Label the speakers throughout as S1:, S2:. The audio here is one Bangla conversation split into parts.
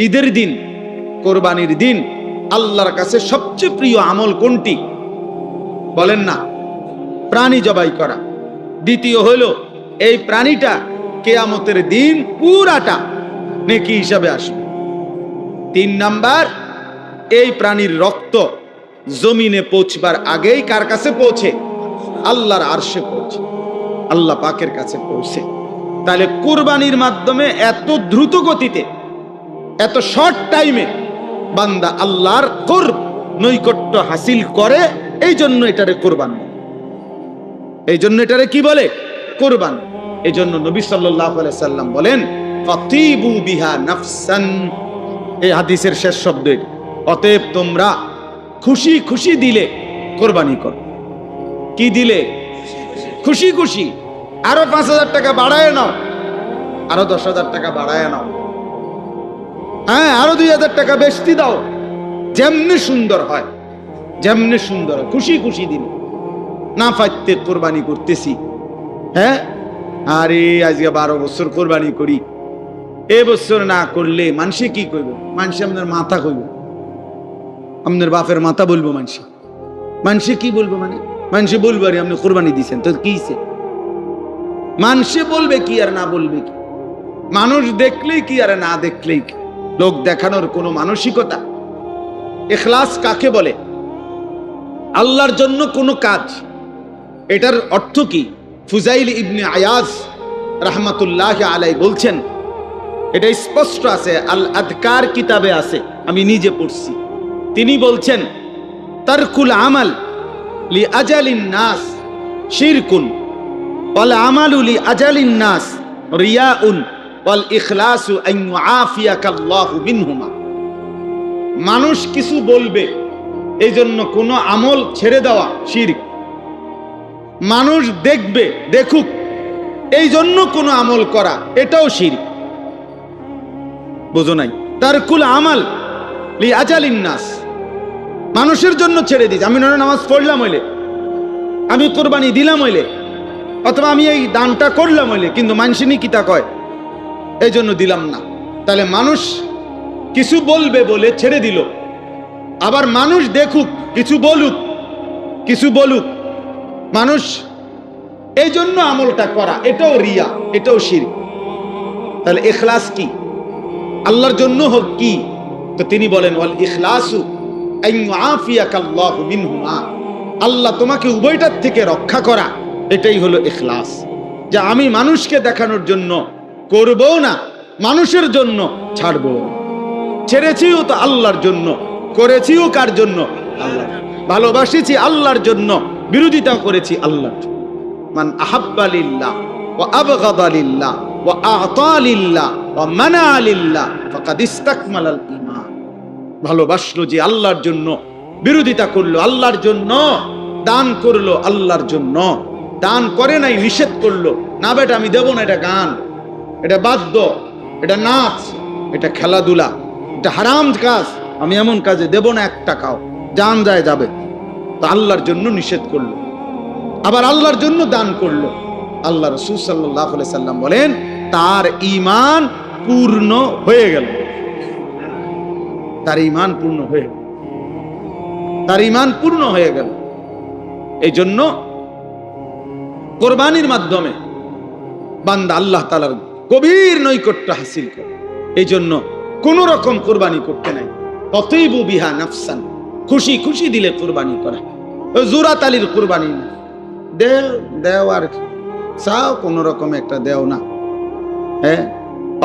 S1: ঈদের দিন, কোরবানির দিন আল্লাহর কাছে সবচেয়ে প্রিয় আমল কোনটি? বলেন না? প্রাণী জবাই করা। দ্বিতীয় হলো এই প্রাণীটা কিয়ামতের দিন পুরাটা নেকি হিসাবে আসবে। 3 নাম্বার, এই প্রাণীর রক্ত জমিনে পৌঁছবার আগেই কার কাছে পৌঁছে? আল্লাহর আরশে পৌঁছে, আল্লাহ পাকের কাছে পৌঁছে। তাহলে কুরবানির মাধ্যমে এত দ্রুত গতিতে, এত শর্ট টাইমে বান্দা আল্লাহর কুরব, নৈকট্য হাসিল করে। এই জন্য এটারে কুরবান, এই জন্য এটারে কি বলে? কুরবান। এই জন্য নবী সাল্লাল্লাহু আলাইহি সাল্লাম বলেন, ফাতিবু বিহা নাফসান। এই হাদিসের শেষ শব্দ। অতএব তোমরা খুশি খুশি দিলে কোরবানি করো। কি দিলে? খুশি খুশি। আরো 5,000 টাকা বাড়ায় নাও, আরো 10,000 টাকা বাড়ায় নাও, হ্যাঁ আরো 2,000 টাকা বেশি দাও। যেমনি সুন্দর হয়, যেমনি সুন্দর হয়, খুশি খুশি দিলে। না ফাইতে কোরবানি করতেছি, হ্যাঁ আরে আজকে 12 বছর কোরবানি করি, এ বছর না করলে মানুষে কি কইবে? মানুষে আপনার মাথা কইবে, আপনার বাপের মাথা বলবো। মানুষে কি বলবো? মানে মানুষে বলবো আরে আপনি কোরবানি দিচ্ছেন তো কি হইছে? মানুষে বলবে কি আর না বলবে কি? মানুষ দেখলেই কি আর না দেখলেই কি? লোক দেখানোর কোনো মানসিকতা। ইখলাস কাকে বলে? আল্লাহর জন্য কোনো কাজ, এটার অর্থ কি? ফুজাইল ইবনে আয়াজ রাহমাতুল্লাহ আলাইহি বলছেন, এটা স্পষ্ট আছে, আল আদকার কিতাবে আছে, আমি নিজে পড়ছি। তিনি বলছেন, তারকুল আমাল লি আজালিন নাস শিরকুন ওয়াল আমালু লি আজালিন নাস রিয়াউন ওয়াল ইখলাসু আন ইউআফিয়াকাল্লাহু মিনহুমা। মানুষ কিছু বলবে এই জন্য কোনো আমল ছেড়ে দেওয়া শিরক। মানুষ দেখবে, দেখুক এই জন্য কোনো আমল করা, এটাও শিরক। বুঝো নাই? তারকুল আমাল লি আজালিন নাস, মানুষের জন্য ছেড়ে দিস। আমি নামাজ পড়লাম হইলে, আমি কোরবানি দিলাম হইলে, অথবা আমি এই দানটা করলাম হইলে, কিন্তু মানুষই কিতা কয় এই জন্য দিলাম না। তাহলে মানুষ কিছু বলবে বলে ছেড়ে দিল। আবার মানুষ দেখুক, কিছু বলুক, কিছু বলুক, মানুষ এই জন্য আমলটা করা, এটাও রিয়া, এটাও শিরক। তাহলে ইখলাস কি? আল্লাহর জন্য হোক কি? তো তিনি বলেন, ওয়াল ইখলাসু আন ইউআফিয়াকাল্লাহু মিনহুমা, আল্লাহ তোমাকে উভয়টার থেকে রক্ষা করা, এটাই হলো ইখলাস। যে আমি মানুষকে দেখানোর জন্য করবো না, মানুষের জন্য ছাড়বো। ছেড়েছিও তো আল্লাহর জন্য, করেছিও কার জন্য? আল্লাহ। ভালোবাসিছি আল্লাহর জন্য, বিরোধিতা করেছি আল্লাহর জন্য। মান আহাব্বা লিল্লাহ ওয়া আবগাদা লিল্লাহ ওয়া আ'তা লিল্লাহ ওয়া মানা লিল্লাহ ফাকাদ ইসতাকমালাল ঈমান। ভালোবাসলো যে আল্লাহর জন্য, বিরোধিতা করলো আল্লাহর জন্য, দান করলো আল্লাহর জন্য, দান করে নাই নিষেধ করলো, না বেটা আমি দেব না, এটা গান, এটা বাদ্য, এটা নাচ, এটা খেলাধুলা, এটা হারাম কাজ, আমি এমন কাজে দেব না 1 টাকাও, জান যায় যাবে। তো আল্লাহর জন্য নিষেধ করলো, আবার আল্লাহর জন্য দান করলো। আল্লাহ রাসূল সাল্লাল্লাহু আলাইহি সাল্লাম বলেন, তার ঈমান পূর্ণ হয়ে গেল। তার ঈমান পূর্ণ হয়ে গেল, তার ঈমান পূর্ণ হয়ে গেল। এই জন্য কোরবানির মাধ্যমে বান্দা আল্লাহ তাআলার গভীর নৈকট্য হাসিল করে। এই জন্য কোন রকম কোরবানি করতে নাই। তাতিবু বিহা নাফসান, খুশি খুশি দিলে কোরবানি করা। ওই জোড়া তালির কোরবানি না, দেও আর চাও কোন রকম একটা দেও না, হ্যাঁ।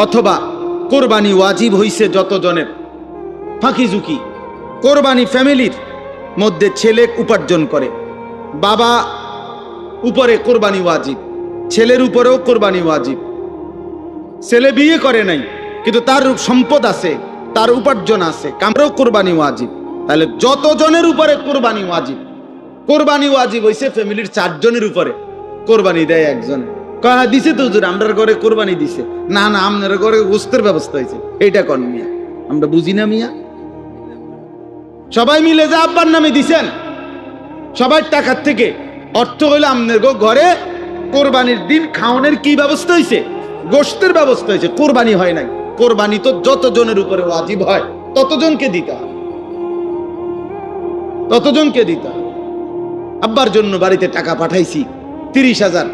S1: অথবা কোরবানি ওয়াজিব হইছে যতজনের, ফাঁকি ঝুঁকি। কোরবানি ফ্যামিলির মধ্যে ছেলে উপার্জন করে, বাবা উপরে কোরবানি ওয়াজিব, ছেলের উপরেও কোরবানি ওয়াজিব। ছেলে বিয়ে করে নাই কিন্তু তার সম্পদ আছে, তার উপার্জন আছে, কামরেও কোরবানি ওয়াজিব। তাহলে যতজনের উপরে কোরবানি ওয়াজিব, কোরবানি ওয়াজিব হইছে ফ্যামিলির 4 জনের উপরে, কোরবানি দেয় একজনে। কয়া দিছে তো হুজুর, আমরার ঘরে কোরবানি দিছে। না না, আপনার ঘরে গোস্তের ব্যবস্থা হয়েছে, এইটা কোন মিয়া? আমরা বুঝি না মিয়া। সবাই মিলে যে আব্বার নামে দিছেন, সবার টাকার থেকে, অর্থ হইলো আপনার ঘরে কোরবানির দিন খাওয়ানোর কি ব্যবস্থা হয়েছে? গোস্তের ব্যবস্থা হয়েছে, কোরবানি হয় নাই। কোরবানি তো যতজনের উপরে ওয়াজিব হয় ততজনকে দিতে হয়, ততজনকে দিতে হয়। আব্বার জন্য বাড়িতে টাকা পাঠাইছি 30,000,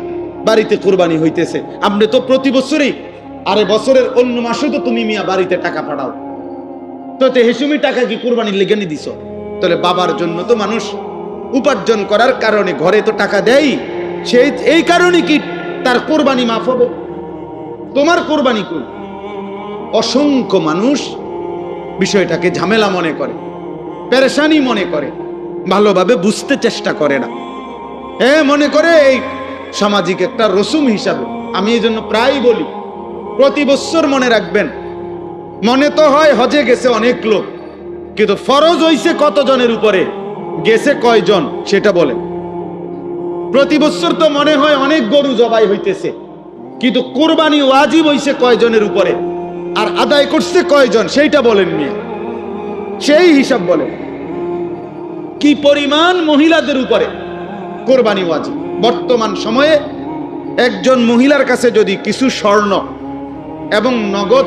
S1: বাড়িতে কোরবানি হইতেছে। আপনি তো প্রতি বছরই, আরে বছরের অন্য মাসে তো তুমি মিয়া বাড়িতে টাকা পাঠাও, তো হেসুমি টাকা কি কোরবানির লেগে নি দিছ? তাহলে বাবার জন্য তো মানুষ উপার্জন করার কারণে ঘরে তো টাকা দেয়, সেই এই কারণে কি তার কোরবানি মাফ হবে? তোমার কোরবানি কই? অসংখ্য মানুষ বিষয়টাকে ঝামেলা মনে করে, পেরেশানি মনে করে, ভালোভাবে বুঝতে চেষ্টা করে না। মনে করে এই সামাজিক একটা রসুম হিসাবে। আমি এই জন্য প্রায় বলি, প্রতি বছর মনে রাখবেন, মনে তো হয় হজে গেছে অনেক লোক, কিন্তু ফরজ হইছে কতজনের উপরে, গেছে কয়জন সেটা বলেন। প্রতি বছর তো মনে হয় অনেক গরু জবাই হইতেছে, কিন্তু কোরবানি ওয়াজিব হইছে কয়জনের উপরে আর আদায় করছে কয়জন সেইটা বলেন মিয়া, সেই হিসাব বলেন। কি পরিমাণ মহিলাদের উপরে কোরবানি ওয়াজিব। বর্তমান সময়ে একজন মহিলার কাছে যদি কিছু স্বর্ণ এবং নগদ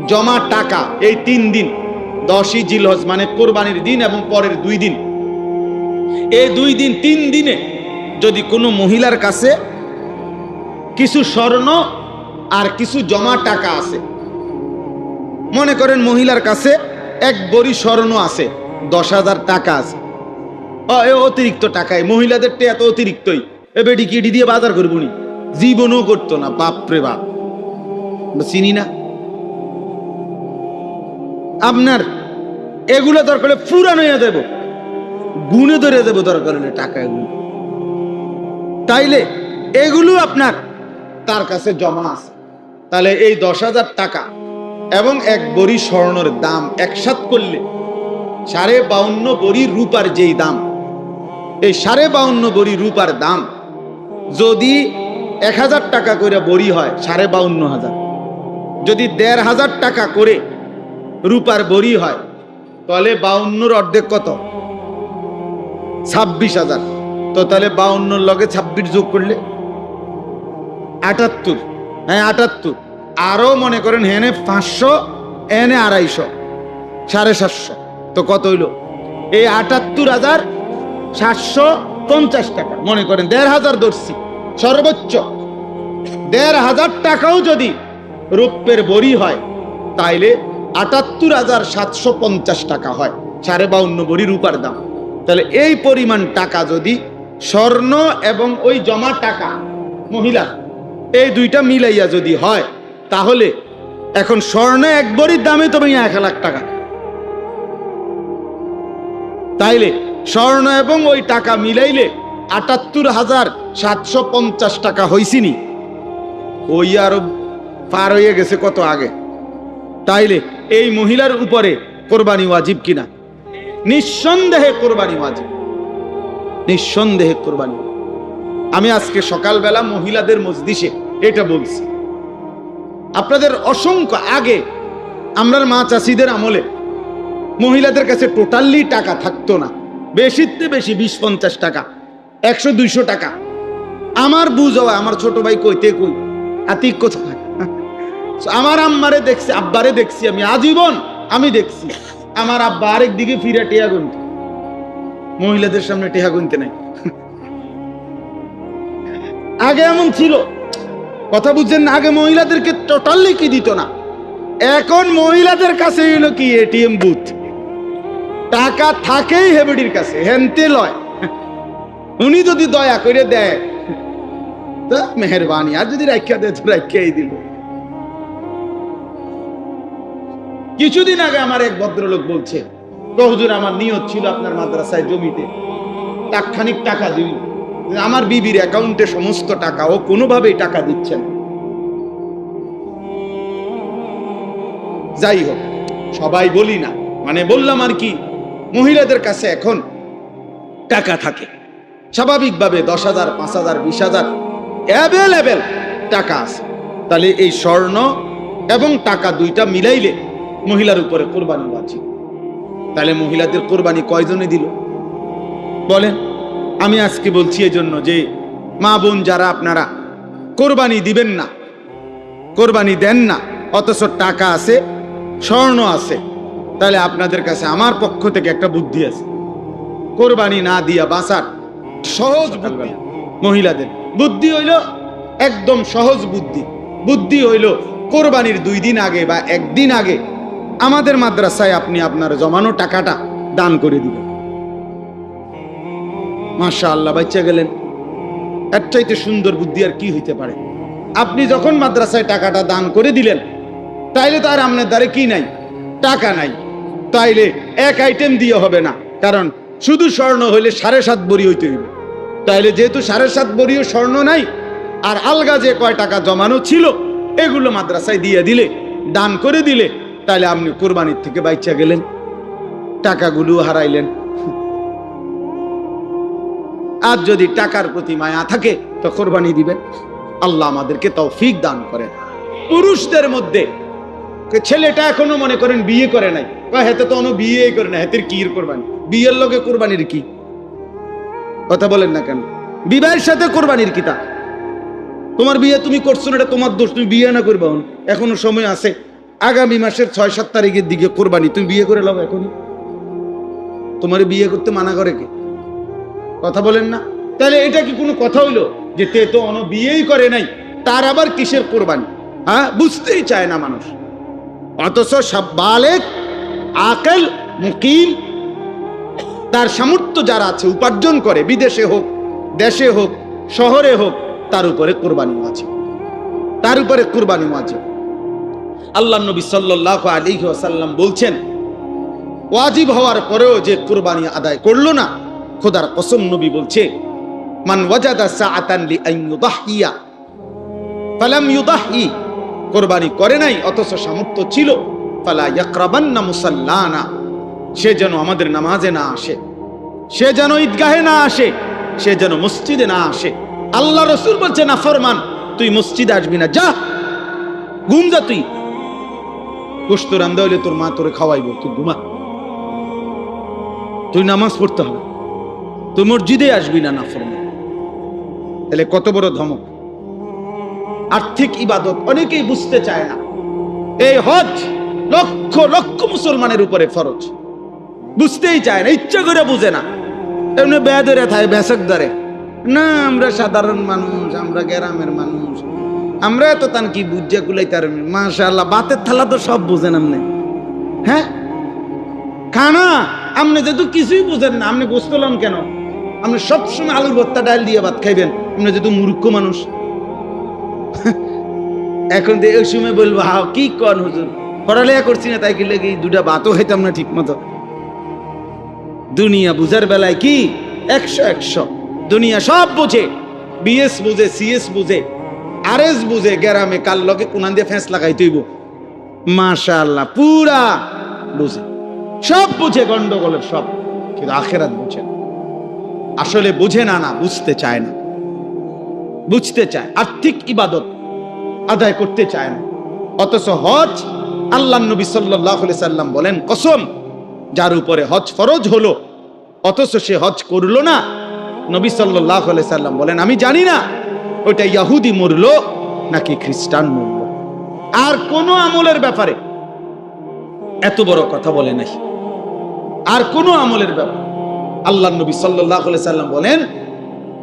S1: জমা টাকা, এই 3 দিন 10ই জিলহজ মানে কোরবানির দিন এবং পরের 2 দিন, এই 2 দিন 3 দিনে যদি কোনো মহিলার কাছে কিছু স্বর্ণ আর কিছু জমা টাকা আছে, মনে করেন মহিলার কাছে 1 ভরি স্বর্ণ আছে, 10,000 টাকা আছে, অতিরিক্ত টাকায় মহিলাদের এত অতিরিক্তই, বেডি কিডি দিয়ে বাজার করবো নি, জীবনও করতো না, বাপরে বাপ, চিনি না। আপনার এগুলো দরকার পুরানো হয়ে দেব, গুনে ধরে দেবো দরকার হলে টাকা এগুলো, তাইলে এগুলো আপনার তার কাছে জমা আছে। তাহলে এই 10,000 টাকা এবং 1 ভরি স্বর্ণের দাম একসাথ করলে 52.5 ভরি রূপার যেই দাম, এই 52.5 ভরি রূপার দাম যদি 1,000 টাকা করে ভরি হয় 52,500, যদি 1,500 টাকা করে রূপার ভরি হয় তাহলে 52 অর্ধেক কত? 26,000। তো তাহলে 52 লগে 26 যোগ করলে 78, হ্যাঁ 78, আরো মনে করেন হেনে 500, এনে 250, 750, তো কত হইল? এই 78,750 টাকা। মনে করেন 1,500 ধরছি, সর্বোচ্চ 1,500 টাকাও যদি রূপের বড়ি হয় তাইলে 78,750 টাকা হয় 52.5 ভরি রূপার দাম। তাহলে এই পরিমাণ টাকা যদি স্বর্ণ এবং ওই জমা টাকা মহিলা এই দুইটা মিলাইয়া যদি হয়, তাহলে এখন স্বর্ণ 1 ভরির দামে তো 1,00,000 টাকা। তাইলে স্বর্ণ এবং ওই টাকা মিলাইলে 78,750 টাকা হইছিনি, ওই আরো পার হয়ে গেছে কত আগে। তাইলে এই মহিলার উপরে কোরবানি ওয়াজিব কিনা? নিঃসন্দেহে কোরবানি ওয়াজিব, নিঃসন্দেহে কোরবানি। আমি আজকে সকালবেলা মহিলাদের মজলিসে এটা বলছি। আপনাদের অসংখ্য আগে আমরার মা চাষিদের আমলে মহিলাদের কাছে টোটালি টাকা থাকতো না, বেশিতে বেশি 20-50 টাকা, 100-200 টাকা। আমার বুঝ হয়, আমার ছোট ভাই কইতে কই আতিক কোথায়, আমার আম্মারে দেখছি, আব্বারে দেখছি, আমি আজীবন আমি দেখছি আমার আব্বা আরেক দিকে ফিরে টেহা গুনতে, মহিলাদের সামনে টেহা গুনতে নাই। আগে এমন ছিল, কথা বুঝছেন না? আগে মহিলাদেরকে টোটালি কি দিত না, এখন মহিলাদের কাছে হইলো কি এটিএম বুথ, টাকা থাকেই হেবডির কাছে, হেনতে লয়। উনি যদি দয়া করে দেয় তা মেহরবানি, আর যদি রাখিয়া দেয় তো রাখিয়াই দিল। কিছুদিন আগে আমার এক ভদ্রলোক বলছে, হুজুর আমার নিয়ত ছিল আপনার মাদ্রাসায় জমিতে লাখখানিক টাকা দিব, আমার বিবির অ্যাকাউন্টে সমস্ত টাকা, ও কোনোভাবেই টাকা দিচ্ছেন। যাই হোক, সবাই বলি না, মানে বললাম আর কি, মহিলাদের কাছে এখন টাকা থাকে স্বাভাবিকভাবে 10,000, 5,000, 20,000 অ্যাভেলেবেল টাকা আছে। তাহলে এই স্বর্ণ এবং টাকা দুইটা মিলাইলে মহিলার উপরে কোরবানি ওয়াজিব। তাহলে মহিলাদের কোরবানি কয়জনে দিল বলেন? আমি আজকে বলছি এই জন্য যে মা বোন যারা আপনারা কোরবানি দিবেন না, কোরবানি দেন না, অথচ টাকা আছে, স্বর্ণ আছে, তাহলে আপনাদের কাছে আমার পক্ষ থেকে একটা বুদ্ধি আছে, কোরবানি না দিয়া বাঁচার সহজ বুদ্ধি। মহিলাদের বুদ্ধি হইল একদম সহজ বুদ্ধি। বুদ্ধি হইল কোরবানির 2 দিন আগে বা 1 দিন আগে আমাদের মাদ্রাসায় আপনি আপনার জমানো টাকাটা দান করে দিবেন। মাশাআল্লাহ, বাচ্চা গেলেন। এর চাইতে সুন্দর বুদ্ধি আর কি হইতে পারে? আপনি যখন মাদ্রাসায় টাকাটা দান করে দিলেন, তাইলে তো আর আপনার দ্বারে কি নাই, টাকা নাই, তাইলে এক আইটেম দিয়ে হবে না, কারণ শুধু স্বর্ণ হইলে 7.5 ভরি হইতে হইবে। তাইলে যেহেতু 7.5 ভরিও স্বর্ণ নাই, আর আলগা যে কয় টাকা জমানো ছিল এগুলো মাদ্রাসায় দিয়ে দিলে, দান করে দিলে, তাইলে আপনি কোরবানির থেকে বাইচা গেলেন, টাকাগুলো হারাইলেন। আর যদি টাকার প্রতি মায়া থাকে তো কোরবানি দিবেন। আল্লাহ আমাদেরকে তৌফিক দান করেন। পুরুষদের মধ্যে ছেলেটা এখনো মনে করেন বিয়ে করে নাই, হেতে তো কোনো বিয়েই করে না, হেতের কি কোরবানি? বিয়ের লগে কোরবানির কি কথা বলেন না কেন? বিবাহের সাথে কোরবানির কি? তা তোমার বিয়ে তুমি করছো না, এটা তোমার দোষ, তুমি বিয়ে না করবা, এখনো সময় আছে। আগামী মাসের 6-7 তারিখের দিকে কোরবানি, তুমি বিয়ে করে লাও এখনই। তোমার বিয়ে করতে মানা করে কে? কথা বলেন না। তাহলে এটা কি কোনো কথা হইলো যে তে তো অন বিয়েই করে নাই, তার আবার কিসের কোরবানি? হ্যাঁ, বুঝতেই চায় না মানুষ। অথচ সব বালেক আকেল মুকিম, তার সামর্থ্য যারা আছে, উপার্জন করে, বিদেশে হোক, দেশে হোক, শহরে হোক, তার উপরে কোরবানি আছে, তার উপরে কোরবানি আছে। আল্লাহ নবী সাল্লাল্লাহু আলাইহি ওয়াসাল্লাম বলছেন, ওয়াজিব হওয়ার পরেও যে কোরবানি আদায় করলো না, খোদার কসম নবী বলছে, মান ওয়াজাদা সাআতান লিআন ইউদাহিয়া ফালাম ইউদাহি, কোরবানি করে নাই অথচ সামর্থ্য ছিল, ফালা ইয়াকরাবান্না মুসাল্লানা, সে যেন আমাদের নামাজে না আসে, সে যেন ঈদগাহে না আসে, সে যেন মসজিদে না আসে। আল্লাহ রাসূল বলছে, না ফরমান, তুই মসজিদে আসবি না, যা ঘুম যা, তুই গোশত রান্দা হইলে তোর মা তোরে খাওয়াইবো, তুই ঘুমা, তুই নামাজ পড়তে হবে, তুই মসজিদে আসবি না, না ফরমান। তাহলে কত বড় ধমক! আর্থিক ইবাদত অনেকেই বুঝতে চায় না। এই হজ লক্ষ লক্ষ মুসলমানের উপরে ফরজ, বুঝতেই চায় না, ইচ্ছা করে বুঝে না। এমনি বেয়াদরে থাকে, বেসক ধরে না। আমরা সাধারণ মানুষ, আমরা গ্রামের মানুষ, আমরা এত তান কি বুঝে কুলাই তার। মাশাআল্লাহ, বাতের থালা তো সব বুঝেন আপনি। হ্যাঁ, খানা আপনি যেহেতু কিছুই বুঝেন না, আপনি গোশত লন কেন? আপনি সবসময় আলুর ভর্তা ডাল দিয়ে ভাত খাইবেন, আপনি যেহেতু মূর্খ মানুষ। এখন তো এই সময় বলবো, হা কি কন হুজুর, পড়ালেখা করছি না তাই কি লেগে 2টা ভাতও খাইতাম না ঠিক মতো। দুনিয়া বুঝার বেলায় কি 100 দুনিয়া সব বুঝে, বিএস বুঝে, সিএস বুঝে, আরএস বুঝে, গ্রামে কাল লগে কোনান দিয়ে ফেঁস লাগাই তুইব। মাশাআল্লাহ, পুরা বুঝে, সব বুঝে, গন্ডগোলের সব, কিন্তু আখেরাত বুঝে না। আসলে বুঝে না, না বুঝতে চায় না, বুঝতে চায়, আর্থিক ইবাদত আদায় করতে চায় না। অথচ হজ, আল্লাহ নবী সাল্লাল্লাহু আলাইহি সাল্লাম বলেন, কসম, যার উপরে হজ ফরজ হলো অথচ সে হজ করলো না, নবী সাল্লাল্লাহু আলাইহি সাল্লাম বলেন, আমি জানি না ওইটা ইহুদি মরলো নাকি খ্রিস্টান মরলো। আর কোন আমলের ব্যাপারে এত বড় কথা বলে নাই, আর কোন আমলের ব্যাপারে। আল্লাহ নবী সাল্লাল্লাহু আলাইহি সাল্লাম বলেন,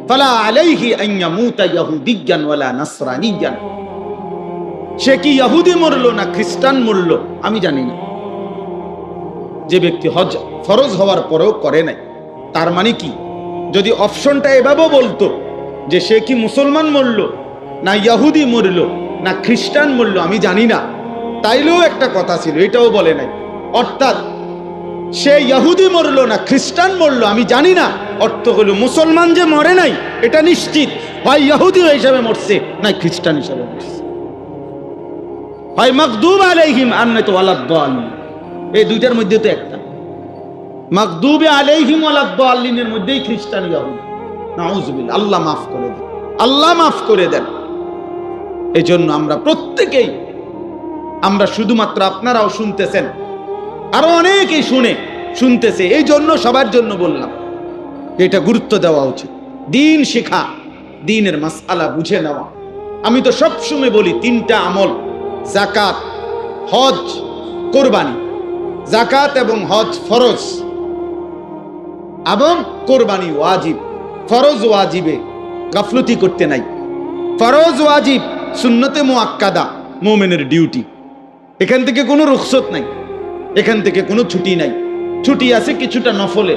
S1: ফালা আলাইহি আন ইয়ামুতা ইহুদিয়ান ওয়ালা নাসরানিয়ান, সে কি ইহুদি মরলো না খ্রিস্টান মরলো আমি জানি না। যে ব্যক্তি হজ ফরজ হওয়ার পরেও করে নাই, তার মানে কি? যদি অপশনটা এভাবে বলতো যে সে কি মুসলমান মরলো না ইহুদি মরলো না খ্রিস্টান মরলো আমি জানি না, তাইলেও একটা কথা ছিল, এটাও বলে নাই। অর্থাৎ সে ইহুদি মরলো না খ্রিস্টান মরলো আমি জানি না, অর্থ হলো মুসলমান যে মরে নাই এটা নিশ্চিত, হয় ইহুদি হিসাবে মরছে না খ্রিস্টান হিসাবে মরছে, হয় মাগদুব আলাইহিম আর নয়তো ওয়ালাদ-দাল্লিন। এই দুইটার মধ্যে তো একটা, মাগদুবে আলাইহিম ওয়ালাদ-দাল্লিনের মধ্যেই খ্রিস্টান ইহুদি। নাউজুবিল্লাহ, আল্লাহ মাফ করে দেন, আল্লাহ মাফ করে দেন। এই জন্য আমরা প্রত্যেকেই, আমরা শুধুমাত্র আপনারাও শুনতেছেন, আরো অনেকেই শুনতেছে, এই জন্য সবার জন্য বললাম এটা গুরুত্ব দেওয়া উচিত। দিন শেখা, দিনের মাসআলা বুঝে নেওয়া। আমি তো সবসময় বলি 3টা আমল, যাকাত, হজ কোরবানি, যাকাত এবং হজ ফরজ এবং কোরবানি ওয়াজিব। ফরজ ওয়াজিবে গাফলতি করতে নাই। ফরজ ওয়াজিব সুন্নতে মুআক্কাদা মুমিনের ডিউটি। এখান থেকে কোনো রুখসত নাই, এখান থেকে কোনো ছুটি নাই। ছুটি আছে কিছুটা নফলে,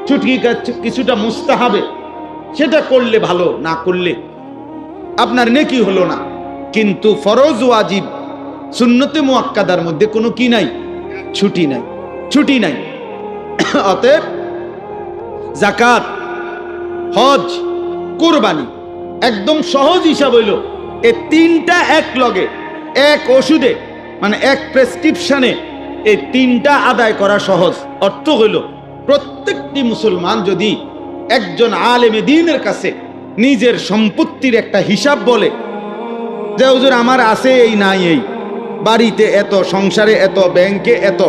S1: ছুটি কিছুটা মুস্তাহাবে, সেটা করলে ভালো, না করলে আপনার নেকি হলো না। কিন্তু ফরজ ওয়াজিব সুন্নতে মুআক্কাদার মধ্যে কোনো কি নাই, ছুটি নাই, ছুটি নাই। অতএব যাকাত, হজ, কোরবানি একদম সহজ হিসাব হইল এই তিনটা এক লগে এক ওষুধে, মানে এক প্রেসক্রিপশনে এই তিনটা আদায় করা সহজ। অর্থ হইল প্রত্যেকটি মুসলমান যদি একজন আলেমে দ্বীনের কাছে নিজের সম্পত্তির একটা হিসাব বলে যে হুজুর আমার আছে এই নাই এই, বাড়িতে এত, সংসারে এত, ব্যাংকে এত,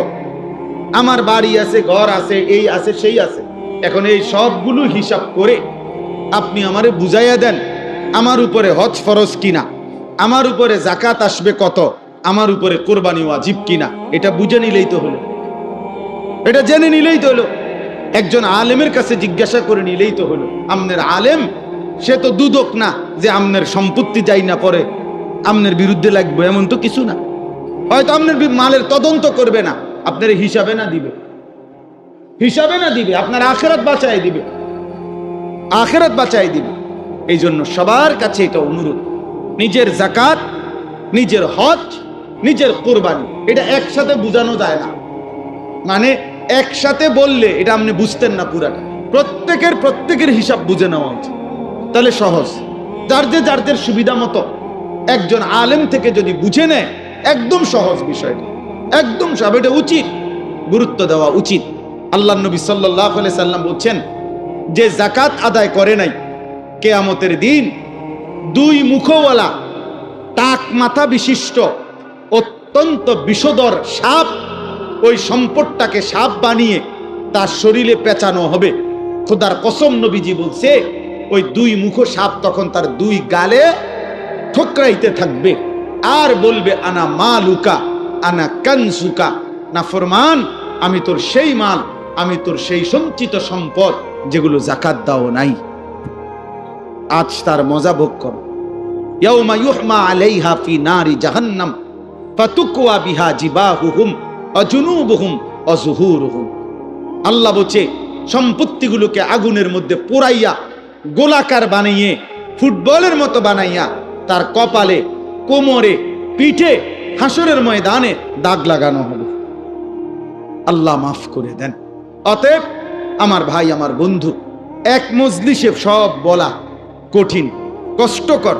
S1: আমার বাড়ি আছে, ঘর আছে, এই আছে, সেই আছে, এখন এই সবগুলো হিসাব করে আপনি আমারে বুঝাইয়া দেন আমার উপরে হজ ফরজ কিনা, আমার উপরে যাকাত আসবে কত, আমার উপরে কোরবানি ওয়াজিব কিনা, এটা বুঝে নিলেই তো হলো, এটা জেনে নিলেই তো হলো। একজন আলেমের কাছে জিজ্ঞাসা করে নিলেই তো হলো। আমনের আলেম সে তো দুদক না যে আমনের সম্পত্তি যাই না পরে আমনের বিরুদ্ধে লাগবে, এমন তো কিছু না। হয়তো আপনার মালের তদন্ত করবে না, আপনার হিসাবে না দিবে, হিসাবে না দিবে, আপনার আখিরাত বাঁচাই দিবে, আখিরাত বাঁচাই দিবে। এই জন্য সবার কাছে এটা অনুরোধ, নিজের যাকাত, নিজের হজ, নিজের কোরবানি এটা একসাথে বোঝানো যায় না। মানে একসাথে বললে এটা আপনি বুঝতেন না পুরাটা। প্রত্যেকের হিসাব বুঝে নেওয়া উচিত, তাহলে সহজ। যার সুবিধা মতো একজন আলেম থেকে যদি বুঝে নেয় একদম সহজ বিষয়টা, একদম সব, এটা উচিত, গুরুত্ব দেওয়া উচিত। আল্লাহ নবী সাল্লাল্লাহু আলাইহি সাল্লাম বলছেন যে যাকাত আদায় করে নাই, কিয়ামতের দিন দুই মুখওয়ালা টাক মাথা বিশিষ্ট অত্যন্ত বিষধর সাপ ওই সম্পদটাকে সাপ বানিয়ে তার শরীরে পেঁচানো হবে। খোদার কসম নবীজি বলছে ওই দুই মুখ সাপ তখন তার দুই গালে ঠোকরাইতে থাকবে আর বলবে আনা মালুকা আনা কানসুকা, না ফরমান আমি তোর সেই মাল, আমি তোর সেই সঞ্চিত সম্পদ যেগুলো যাকাত দাও নাই। আজ তার মজা ভোগ কর। ইয়াউমা ইউহমা আলাইহা ফি নারি জাহান্নাম ফাতুকওয়া বিহা জিবাহুহুম ওয়া জুনুবুহুম ওয়া যুহুরুহুম। আল্লাহ বলছে সম্পত্তিগুলোকে আগুনের মধ্যে পোড়াইয়া গোলাকার বানাইয়ে ফুটবলের মতো বানাইয়া তার কপালে, কোমরে, পিঠে হাসরের ময়দানে দাগ লাগানো হবে। আল্লাহ মাফ করে দেন। অতএব আমার ভাই, আমার বন্ধু, এক মজলিসে সব বলা কঠিন, কষ্টকর,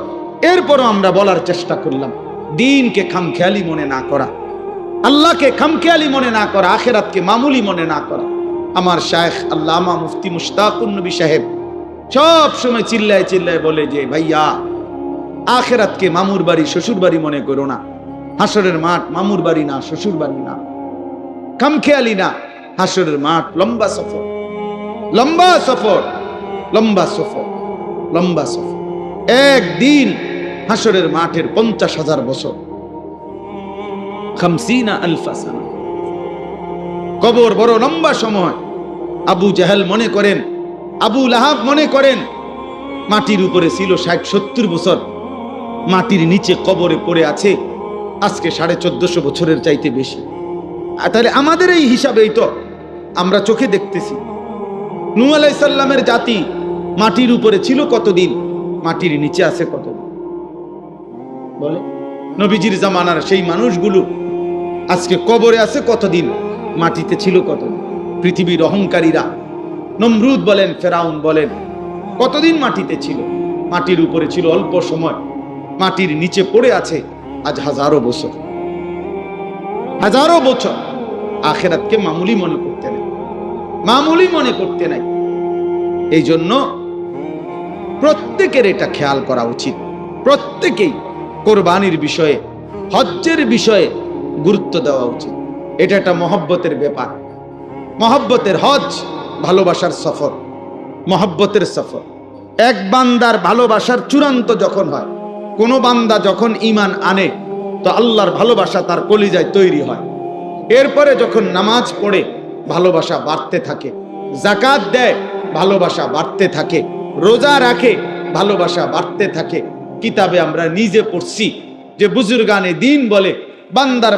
S1: এরপরও আমরা বলার চেষ্টা করলাম দ্বীনকে খামখেয়ালি মনে না করা, আল্লাহকে খামখেয়ালি মনে না করা, আখিরাতকে মামুলি মনে না করা। আমার শায়েখ আল্লামা মুফতি মুশতাকুন নবী সাহেব সব সময় চিল্লায় চিল্লায় বলে যে ভাইয়া আখিরাতকে মামুর বাড়ি, শ্বশুর বাড়ি মনে করো না, হাসরের মাঠ মামুর বাড়ি না, শ্বশুর বাড়ি না, খামখেয়ালি না, হাসরের মাঠ লম্বা সফর, লম্বা সফর, লম্বা সফর, লম্বা সফর। একদিন হাসরের মাঠের 50,000 বছর, 50,000 সানা। কবর বড় লম্বা সময়। আবু জাহেল মনে করেন, আবু লাহাব মনে করেন মাটির উপরে ছিল 60-70 বছর, মাটির নিচে কবরে পড়ে আছে আজকে 1450 বছরের চাইতে বেশি। তাহলে আমাদের এই হিসাবেই তো আমরা চোখে দেখতেছি নূহ আলাইহিস সালামের জাতি মাটির উপরে ছিল কতদিন, মাটির নিচে আছে কতদিন। বলে নবীজির জামানার সেই মানুষগুলো আজকে কবরে আছে কতদিন, মাটিতে ছিল কতদিন। পৃথিবীর অহংকারীরা নমরুদ বলেন, ফেরাউন বলেন, কতদিন মাটিতে ছিল, মাটির উপরে ছিল অল্প সময়, মাটির নিচে পড়ে আছে আজ হাজারো বছর, হাজারো বছর। আখিরাতকে মামুলি মনে করতে নাই, মামুলি মনে করতে নাই। এই জন্য প্রত্যেকের এটা খেয়াল করা উচিত, প্রত্যেকেই কোরবানির বিষয়ে, হজ্জের বিষয়ে গুরুত্ব দেওয়া উচিত। এটা একটা মহব্বতের ব্যাপার, মহব্বতের হজ, ভালোবাসার সফর, মহব্বতের সফর। এক বান্দার ভালোবাসার চূড়ান্ত যখন হয়, কোন বান্দা যখন ঈমান আনে, তো আল্লাহর ভালোবাসা তার কলিজায় তৈরি হয়। এরপরে যখন নামাজ পড়ে ভালোবাসা বাড়তে থাকে, যাকাত দেয় ভালোবাসা বাড়তে থাকে, রোজা রাখে ভালোবাসা বাড়তে থাকে। কিতাবে আমরা নিজে পড়ছি যে বুজুর্গানে দিন বলে বান্দার